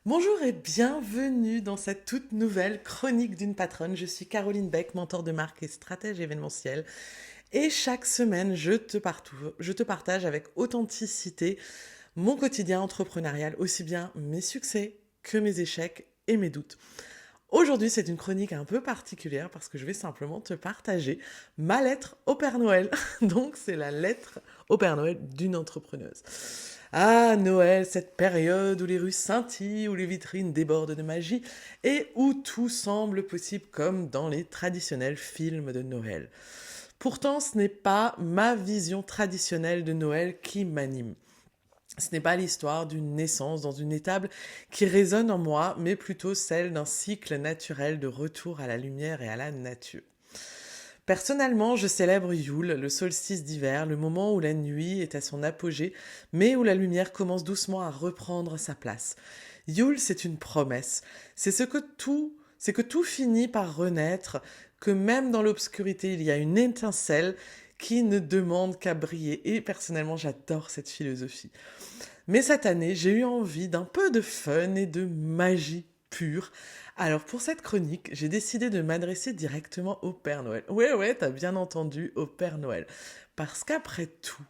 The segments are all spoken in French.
Bonjour et bienvenue dans cette toute nouvelle chronique d'une patronne. Je suis Caroline Beck, mentor de marque et stratège événementielle. Et chaque semaine, je te partage avec authenticité mon quotidien entrepreneurial, aussi bien mes succès que mes échecs et mes doutes. Aujourd'hui, c'est une chronique un peu particulière parce que je vais simplement te partager ma lettre au Père Noël. Donc, c'est la lettre au Père Noël d'une entrepreneuse. Ah, Noël, cette période où les rues scintillent, où les vitrines débordent de magie et où tout semble possible comme dans les traditionnels films de Noël. Pourtant, ce n'est pas ma vision traditionnelle de Noël qui m'anime. Ce n'est pas l'histoire d'une naissance dans une étable qui résonne en moi, mais plutôt celle d'un cycle naturel de retour à la lumière et à la nature. Personnellement, je célèbre Yule, le solstice d'hiver, le moment où la nuit est à son apogée, mais où la lumière commence doucement à reprendre sa place. Yule, c'est une promesse. C'est que tout finit par renaître, que même dans l'obscurité, il y a une étincelle qui ne demande qu'à briller. Et personnellement, j'adore cette philosophie. Mais cette année, j'ai eu envie d'un peu de fun et de magie pure. Alors pour cette chronique, j'ai décidé de m'adresser directement au Père Noël. Ouais, t'as bien entendu, au Père Noël. Parce qu'après tout,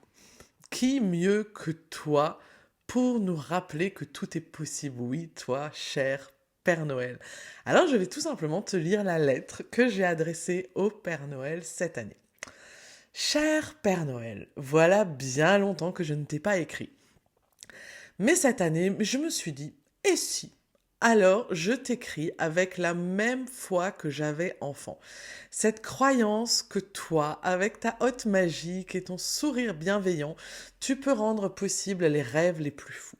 qui mieux que toi pour nous rappeler que tout est possible? Oui, toi, cher Père Noël. Alors je vais tout simplement te lire la lettre que j'ai adressée au Père Noël cette année. Cher Père Noël, voilà bien longtemps que je ne t'ai pas écrit. Mais cette année, je me suis dit, et si? Alors, je t'écris avec la même foi que j'avais enfant. Cette croyance que toi, avec ta haute magique et ton sourire bienveillant, tu peux rendre possible les rêves les plus fous.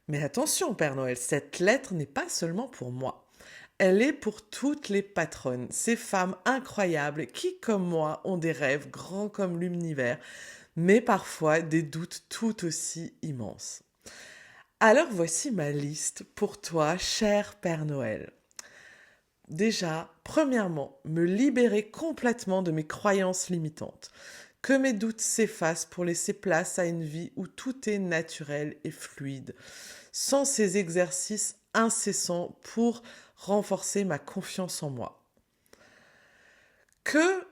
Mais attention, Père Noël, cette lettre n'est pas seulement pour moi. Elle est pour toutes les patronnes, ces femmes incroyables qui, comme moi, ont des rêves grands comme l'univers, mais parfois des doutes tout aussi immenses. Alors voici ma liste pour toi, cher Père Noël. Déjà, premièrement, me libérer complètement de mes croyances limitantes. Que mes doutes s'effacent pour laisser place à une vie où tout est naturel et fluide, sans ces exercices incessants pour renforcer ma confiance en moi. Que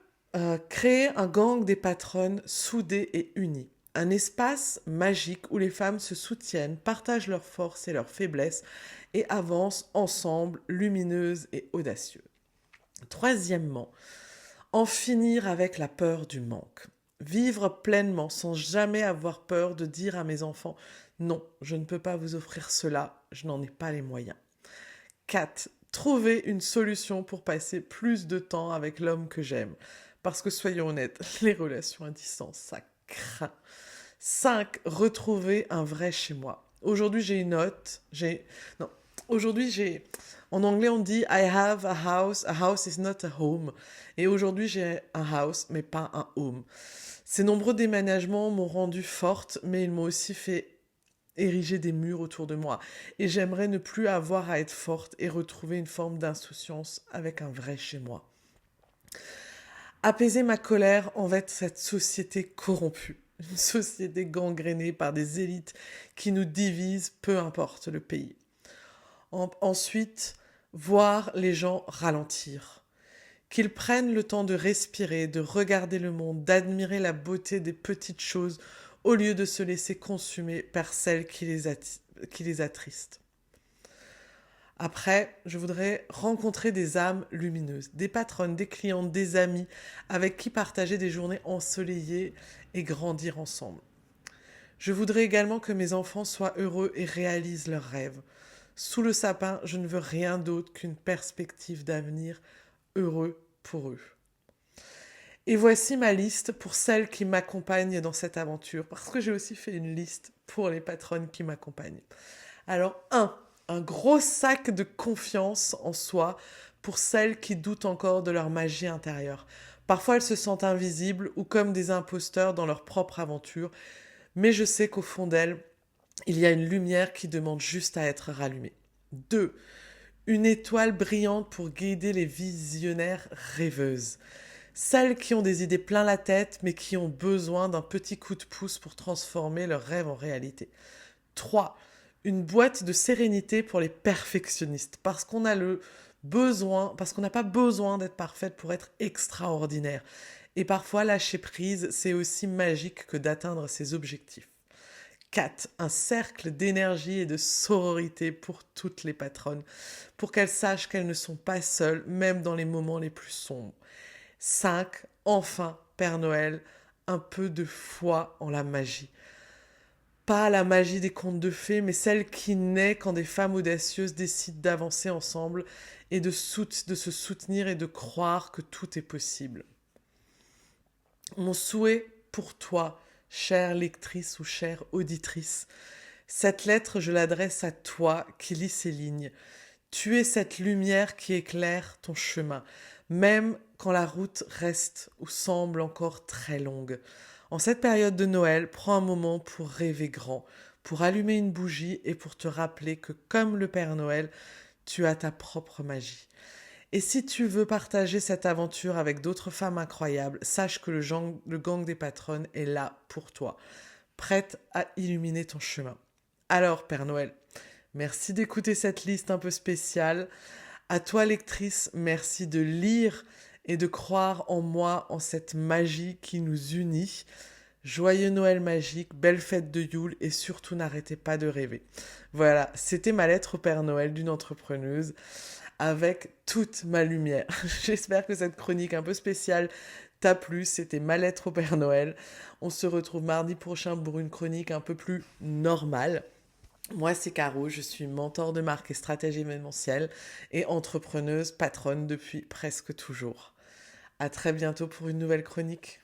créer un gang des patronnes soudées et unies. Un espace magique où les femmes se soutiennent, partagent leurs forces et leurs faiblesses et avancent ensemble, lumineuses et audacieuses. Troisièmement, en finir avec la peur du manque. Vivre pleinement sans jamais avoir peur de dire à mes enfants non, je ne peux pas vous offrir cela, je n'en ai pas les moyens. 4. Trouver une solution pour passer plus de temps avec l'homme que j'aime. Parce que soyons honnêtes, les relations à distance, ça craint. 5. Retrouver un vrai chez moi. Aujourd'hui, j'ai une note. Non. Aujourd'hui, j'ai. En anglais, on dit I have a house. A house is not a home. Et aujourd'hui, j'ai un house, mais pas un home. Ces nombreux déménagements m'ont rendue forte, mais ils m'ont aussi fait ériger des murs autour de moi. Et j'aimerais ne plus avoir à être forte et retrouver une forme d'insouciance avec un vrai chez moi. Apaiser ma colère envers cette société corrompue. Une société gangrénée par des élites qui nous divisent, peu importe le pays. Ensuite, voir les gens ralentir. Qu'ils prennent le temps de respirer, de regarder le monde, d'admirer la beauté des petites choses au lieu de se laisser consumer par celles qui les attristent. Après, je voudrais rencontrer des âmes lumineuses, des patronnes, des clientes, des amis avec qui partager des journées ensoleillées et grandir ensemble. Je voudrais également que mes enfants soient heureux et réalisent leurs rêves. Sous le sapin, je ne veux rien d'autre qu'une perspective d'avenir heureux pour eux. Et voici ma liste pour celles qui m'accompagnent dans cette aventure, parce que j'ai aussi fait une liste pour les patronnes qui m'accompagnent. Alors, un gros sac de confiance en soi pour celles qui doutent encore de leur magie intérieure. Parfois, elles se sentent invisibles ou comme des imposteurs dans leur propre aventure, mais je sais qu'au fond d'elles, il y a une lumière qui demande juste à être rallumée. 2. Une étoile brillante pour guider les visionnaires rêveuses. Celles qui ont des idées plein la tête, mais qui ont besoin d'un petit coup de pouce pour transformer leurs rêves en réalité. 3. une boîte de sérénité pour les perfectionnistes, parce qu'on a le besoin, parce qu'on n'a pas besoin d'être parfaite pour être extraordinaire. Et parfois, lâcher prise, c'est aussi magique que d'atteindre ses objectifs. 4. Un cercle d'énergie et de sororité pour toutes les patronnes, pour qu'elles sachent qu'elles ne sont pas seules, même dans les moments les plus sombres. 5. Enfin, Père Noël, un peu de foi en la magie. Pas la magie des contes de fées, mais celle qui naît quand des femmes audacieuses décident d'avancer ensemble et de se soutenir et de croire que tout est possible. Mon souhait pour toi, chère lectrice ou chère auditrice, cette lettre, je l'adresse à toi qui lis ces lignes. Tu es cette lumière qui éclaire ton chemin, même quand la route reste ou semble encore très longue. En cette période de Noël, prends un moment pour rêver grand, pour allumer une bougie et pour te rappeler que comme le Père Noël, tu as ta propre magie. Et si tu veux partager cette aventure avec d'autres femmes incroyables, sache que le gang des patronnes est là pour toi, prête à illuminer ton chemin. Alors, Père Noël, merci d'écouter cette liste un peu spéciale. À toi, lectrice, merci de lire et de croire en moi, en cette magie qui nous unit. Joyeux Noël magique, belle fête de Yule et surtout n'arrêtez pas de rêver. Voilà, c'était ma lettre au Père Noël d'une entrepreneuse avec toute ma lumière. J'espère que cette chronique un peu spéciale t'a plu. C'était ma lettre au Père Noël. On se retrouve mardi prochain pour une chronique un peu plus normale. Moi, c'est Caro, je suis mentor de marque et stratégie événementielle et entrepreneuse patronne depuis presque toujours. À très bientôt pour une nouvelle chronique.